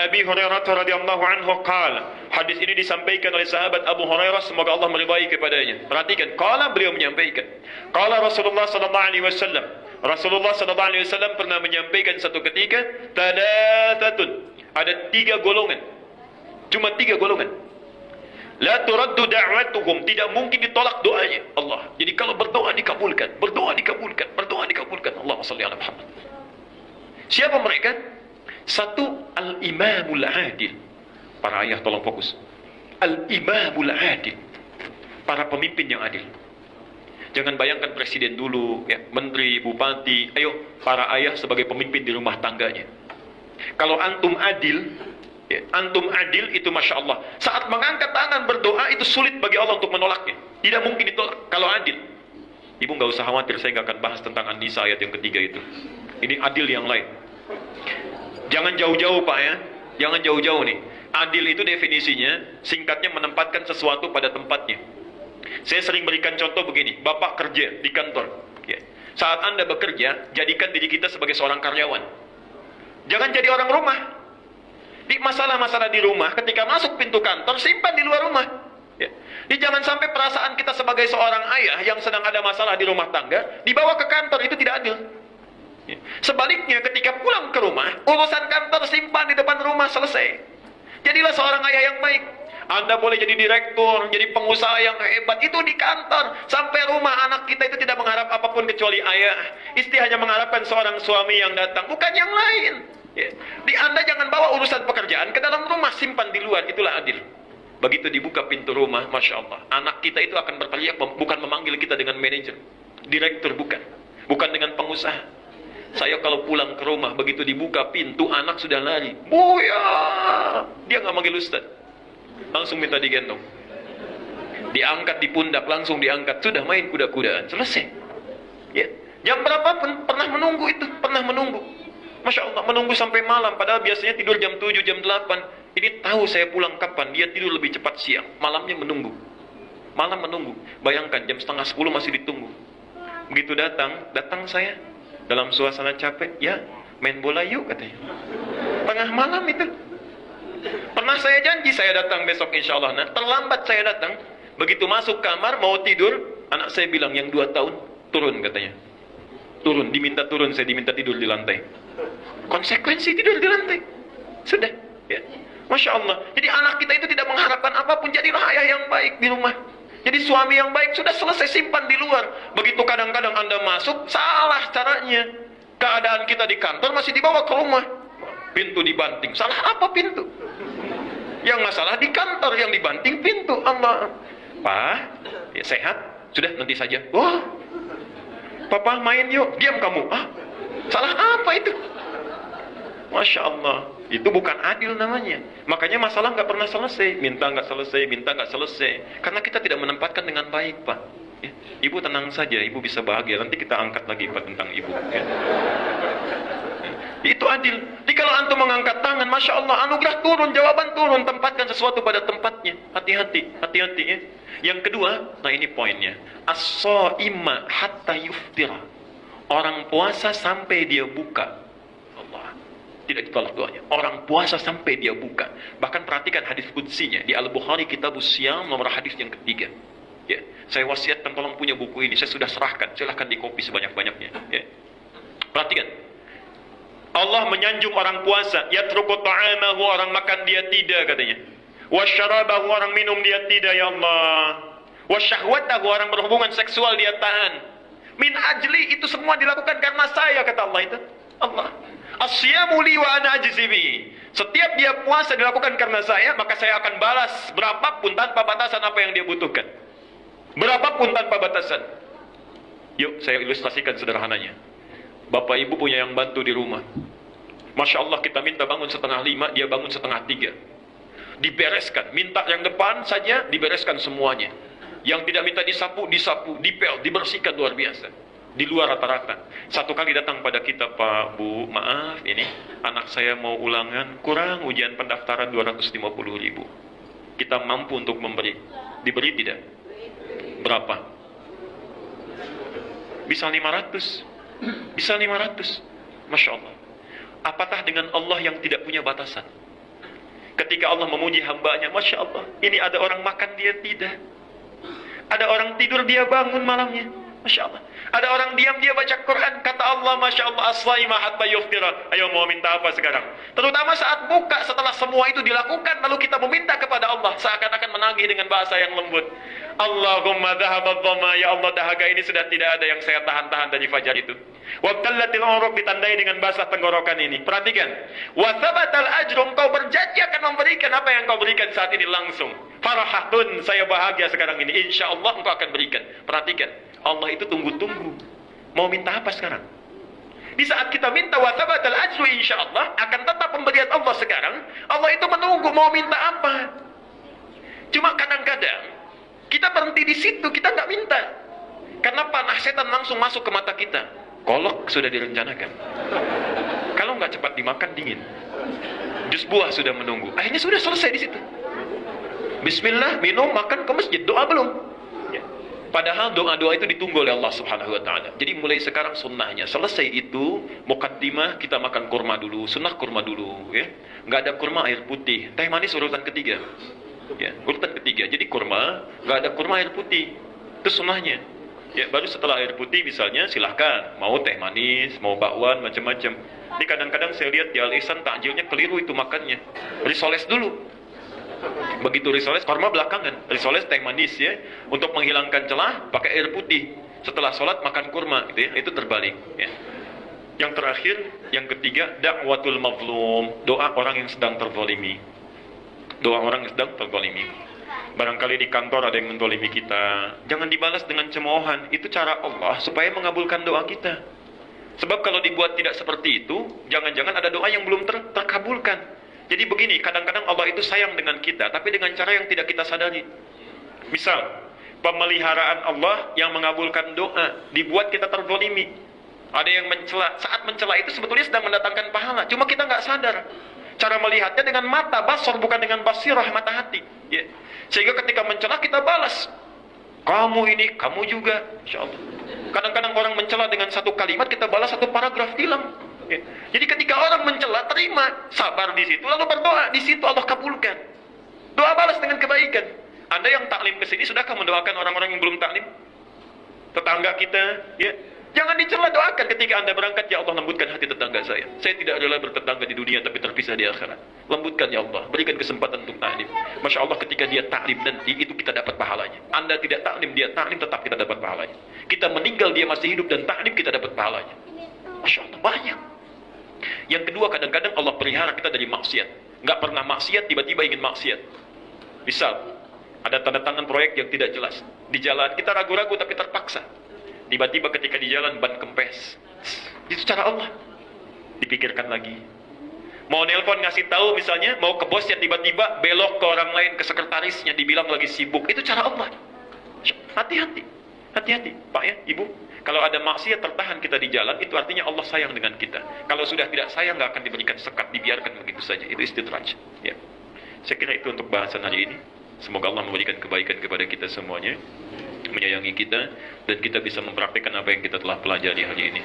Abi Hurairah radhiyallahu anhu qala. Hadis ini disampaikan oleh sahabat Abu Hurairah, semoga Allah meridai kepadanya. Perhatikan, qala, beliau menyampaikan. Qala Rasulullah sallallahu alaihi wasallam. Rasulullah sallallahu alaihi wasallam pernah menyampaikan satu ketika, thalathatun, ada 3 golongan. Cuma 3 golongan. La turaddu da'watuhum, tidak mungkin ditolak doanya Allah. Jadi kalau berdoa dikabulkan, berdoa dikabulkan, berdoa dikabulkan. Allahumma shalli ala Muhammad. Siapa mereka? Satu, al-imamul adil. Para ayah tolong fokus. Al-imamul adil. Para pemimpin yang adil. Jangan bayangkan presiden dulu, ya, menteri, bupati. Ayo, para ayah sebagai pemimpin di rumah tangganya. Kalau antum adil, ya, antum adil itu Masya Allah. Saat mengangkat tangan berdoa itu sulit bagi Allah untuk menolaknya. Tidak mungkin ditolak kalau adil. Ibu nggak usah khawatir, saya nggak akan bahas tentang An-Nisa ayat yang ketiga itu. Ini adil yang lain. Jangan jauh-jauh Pak ya. Jangan jauh-jauh nih. Adil itu definisinya, singkatnya menempatkan sesuatu pada tempatnya. Saya sering berikan contoh begini. Bapak kerja di kantor, ya. Saat Anda bekerja, jadikan diri kita sebagai seorang karyawan. Jangan jadi orang rumah. Di masalah-masalah di rumah, ketika masuk pintu kantor, simpan di luar rumah. Ya. Jadi jangan sampai perasaan kita sebagai seorang ayah yang sedang ada masalah di rumah tangga, dibawa ke kantor, itu tidak adil. Ya. Sebaliknya, ketika pulang ke rumah, urusan kantor simpan di depan rumah, selesai. Jadilah seorang ayah yang baik. Anda boleh jadi direktur, jadi pengusaha yang hebat, itu di kantor. Sampai rumah, anak kita itu tidak mengharap apapun kecuali ayah. Istri hanya mengharapkan seorang suami yang datang, bukan yang lain. Ya. Di Anda jangan bawa urusan pekerjaan ke dalam rumah, simpan di luar, itulah adil. Begitu dibuka pintu rumah, Masya Allah, anak kita itu akan berteriak, bukan memanggil kita dengan manajer, direktur, bukan dengan pengusaha. Saya kalau pulang ke rumah, begitu dibuka pintu, anak sudah lari. Buya! Dia nggak manggil Ustaz. Langsung minta digendong. Diangkat di pundak, langsung diangkat. Sudah main kuda-kudaan. Selesai. Ya. Jam berapa pun pernah menunggu itu. Pernah menunggu. Masya Allah, menunggu sampai malam. Padahal biasanya tidur jam 7, jam 8. Ini tahu saya pulang kapan. Dia tidur lebih cepat siang. Malamnya menunggu. Malam menunggu. Bayangkan, jam setengah 10 masih ditunggu. Begitu datang saya. Dalam suasana capek, ya main bola yuk katanya. Tengah malam itu. Pernah saya janji saya datang besok insya Allah. Nah, terlambat saya datang. Begitu masuk kamar mau tidur, anak saya bilang yang 2 tahun turun katanya. Turun, diminta turun, saya diminta tidur di lantai. Konsekuensi tidur di lantai. Sudah. Ya. Masya Allah. Jadi anak kita itu tidak mengharapkan apapun. Jadilah ayah yang baik di rumah. Jadi suami yang baik sudah selesai, simpan di luar. Begitu kadang-kadang Anda masuk, salah caranya. Keadaan kita di kantor masih dibawa ke rumah. Pintu dibanting. Salah apa pintu? Yang masalah di kantor, yang dibanting pintu. Allah. Pak, ya sehat? Sudah, nanti saja. Wah, Papa main yuk. Diam kamu. Ah, salah apa itu? Masya Allah. Itu bukan adil namanya. Makanya masalah nggak pernah selesai. Minta nggak selesai, minta nggak selesai. Karena kita tidak menempatkan dengan baik, Pak. Ya. Ibu tenang saja, ibu bisa bahagia. Nanti kita angkat lagi Pak tentang ibu. Ya. Itu adil. Jadi kalau antum mengangkat tangan, Masya Allah, anugerah turun, jawaban turun. Tempatkan sesuatu pada tempatnya. Hati-hati, hati-hati ya. Yang kedua, nah ini poinnya. As-shaima hatta yuftira. Orang puasa sampai dia buka. Tidak ditolak doanya. Orang puasa sampai dia buka. Bahkan perhatikan hadis qudsinya di Al-Bukhari Kitabus Siyam nomor hadis yang ketiga. Ya, saya wasiatkan tolong punya buku ini. Saya sudah serahkan. Silahkan dikopi sebanyak-banyaknya. Ya. Perhatikan. Allah menyanjung orang puasa. Yatruku ta'amahu, orang makan dia tidak katanya. Wasyarabahu, orang minum dia tidak ya Allah. Wasyahwatahu, orang berhubungan seksual dia tahan. Min ajli, itu semua dilakukan karena saya kata Allah itu. Allah. Asyamu li wa ana ajzi bihi. Setiap dia puasa dilakukan karena saya, maka saya akan balas berapapun tanpa batasan apa yang dia butuhkan. Berapapun tanpa batasan. Yuk saya ilustrasikan sederhananya. Bapak ibu punya yang bantu di rumah. Masya Allah kita minta bangun 4:30, dia bangun 2:30. Dibereskan, minta yang depan saja dibereskan semuanya. Yang tidak minta disapu, dipel, dibersihkan luar biasa. Di luar rata-rata. Satu kali datang pada kita, Pak, Bu, maaf ini anak saya mau ulangan, kurang ujian pendaftaran 250.000. Kita mampu untuk memberi. Diberi tidak? Berapa? Bisa 500. Bisa 500. Masya Allah. Apatah dengan Allah yang tidak punya batasan? Ketika Allah memuji hambanya, Masya Allah, ini ada orang makan dia tidak. Ada orang tidur dia bangun malamnya. Masya Allah. Ada orang diam dia baca Quran. Kata Allah, Masya Allah, as-saima hatta yuftira. Ayo mau minta apa sekarang? Terutama saat buka, setelah semua itu dilakukan, lalu kita meminta kepada Allah, seakan-akan menagih dengan bahasa yang lembut. Allahumma dhahabadh dhama, ya Allah, dahaga ini sudah tidak ada yang saya tahan-tahan dari fajar itu. Wa qallatil uruq, ditandai dengan basah tenggorokan ini. Perhatikan. Wa thabatal ajru, engkau berjanji akan memberikan apa yang engkau berikan saat ini langsung. Farahatun, saya bahagia sekarang ini. Insya Allah engkau akan berikan. Perhatikan. Allah itu tunggu-tunggu. Mau minta apa sekarang? Di saat kita minta wa thabatal ajru, insya Allah akan tetap pemberian Allah sekarang. Allah itu menunggu mau minta apa. Cuma kadang-kadang kita berhenti di situ, kita nggak minta. Karena panah setan langsung masuk ke mata kita. Kolok sudah direncanakan. Kalau nggak cepat dimakan dingin. Jus buah sudah menunggu. Akhirnya sudah selesai di situ. Bismillah, minum, makan, ke masjid, doa belum. Ya. Padahal doa-doa itu ditunggu oleh Allah Subhanahu Wa Taala. Jadi mulai sekarang sunnahnya. Selesai itu, mukaddimah kita makan kurma dulu, sunnah kurma dulu. Ya. Nggak ada kurma air putih. Teh manis urutan ketiga. Ya, urutan ketiga. Jadi kurma, nggak ada kurma air putih. Itu sunnahnya. Ya, baru setelah air putih misalnya silahkan mau teh manis, mau bakwan, macam-macam. Ini kadang-kadang saya lihat di Al-Ihsan takjilnya keliru itu makannya. Risoles dulu. Begitu risoles, kurma belakangan. Risoles teh manis ya, untuk menghilangkan celah pakai air putih. Setelah sholat makan kurma, gitu ya. Itu terbalik. Ya. Yang terakhir, yang ketiga, da'watul mazlum, doa orang yang sedang terzalimi. Doa orang yang sedang terzalimi. Barangkali di kantor ada yang menzalimi kita, jangan dibalas dengan cemoohan. Itu cara Allah supaya mengabulkan doa kita. Sebab kalau dibuat tidak seperti itu, jangan-jangan ada doa yang belum terkabulkan. Jadi begini, kadang-kadang Allah itu sayang dengan kita, tapi dengan cara yang tidak kita sadari. Misal, pemeliharaan Allah yang mengabulkan doa, dibuat kita terzalimi. Ada yang mencela, saat mencela itu sebetulnya sedang mendatangkan pahala, cuma kita nggak sadar. Cara melihatnya dengan mata basar, bukan dengan basirah, mata hati. Ya. Sehingga ketika mencela kita balas. Kamu ini, kamu juga. Insya Allah. Kadang-kadang orang mencela dengan satu kalimat, kita balas satu paragraf hilang. Ya. Jadi ketika orang mencela, terima. Sabar di situ, lalu berdoa. Di situ Allah kabulkan. Doa balas dengan kebaikan. Anda yang taklim ke sini, sudahkah mendoakan orang-orang yang belum taklim? Tetangga kita, ya. Jangan dicela, doakan ketika Anda berangkat, ya Allah lembutkan hati tetangga saya. Saya tidak rela bertetangga di dunia tapi terpisah di akhirat. Lembutkan ya Allah, berikan kesempatan untuk taklim. Masya Allah ketika dia taklim nanti, itu kita dapat pahalanya. Anda tidak taklim, dia taklim, tetap kita dapat pahalanya. Kita meninggal, dia masih hidup dan taklim, kita dapat pahalanya. Masya Allah, banyak. Yang kedua, kadang-kadang Allah pelihara kita dari maksiat. Nggak pernah maksiat, tiba-tiba ingin maksiat. Misal, ada tanda tangan proyek yang tidak jelas. Di jalan, kita ragu-ragu tapi terpaksa. Tiba-tiba ketika di jalan ban kempes. Itu cara Allah. Dipikirkan lagi. Mau nelpon ngasih tahu misalnya, mau ke bos ya tiba-tiba belok ke orang lain, ke sekretarisnya, dibilang lagi sibuk. Itu cara Allah. Hati-hati. Hati-hati, Pak ya, Ibu. Kalau ada maksiat tertahan kita di jalan, itu artinya Allah sayang dengan kita. Kalau sudah tidak sayang, nggak akan diberikan sekat, dibiarkan begitu saja. Itu istidraj. Ya. Saya kira itu untuk bahasan hari ini. Semoga Allah memberikan kebaikan kepada kita semuanya, menyayangi kita, dan kita bisa mempraktikkan apa yang kita telah pelajari hari ini.